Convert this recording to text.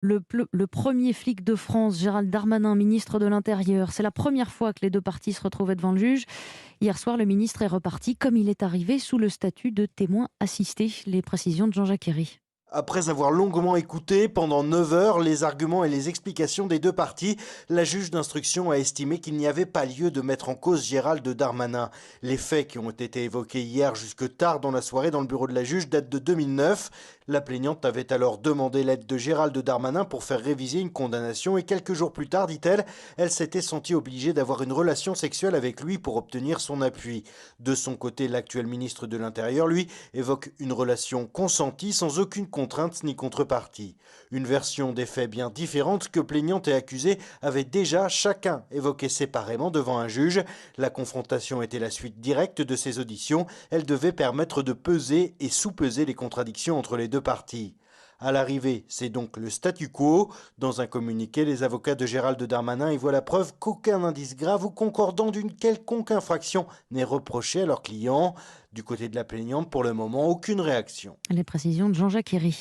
Le premier flic de France, Gérald Darmanin, ministre de l'Intérieur, c'est la première fois que les deux parties se retrouvaient devant le juge. Hier soir, le ministre est reparti comme il est arrivé sous le statut de témoin assisté. Les précisions de Jean-Jacques Herry. Après avoir longuement écouté pendant 9 heures les arguments et les explications des deux parties, la juge d'instruction a estimé qu'il n'y avait pas lieu de mettre en cause Gérald Darmanin. Les faits qui ont été évoqués hier jusque tard dans la soirée dans le bureau de la juge datent de 2009. La plaignante avait alors demandé l'aide de Gérald Darmanin pour faire réviser une condamnation et quelques jours plus tard, dit-elle, elle s'était sentie obligée d'avoir une relation sexuelle avec lui pour obtenir son appui. De son côté, l'actuel ministre de l'Intérieur, lui, évoque une relation consentie sans aucune contrainte ni contrepartie. Une version des faits bien différente que plaignante et accusée avaient déjà chacun évoqué séparément devant un juge. La confrontation était la suite directe de ces auditions. Elle devait permettre de peser et sous-peser les contradictions entre les deux parties. À l'arrivée, c'est donc le statu quo. Dans un communiqué, les avocats de Gérald Darmanin y voient la preuve qu'aucun indice grave ou concordant d'une quelconque infraction n'est reproché à leur client. Du côté de la plaignante, pour le moment, aucune réaction. Les précisions de Jean-Jacques Herry.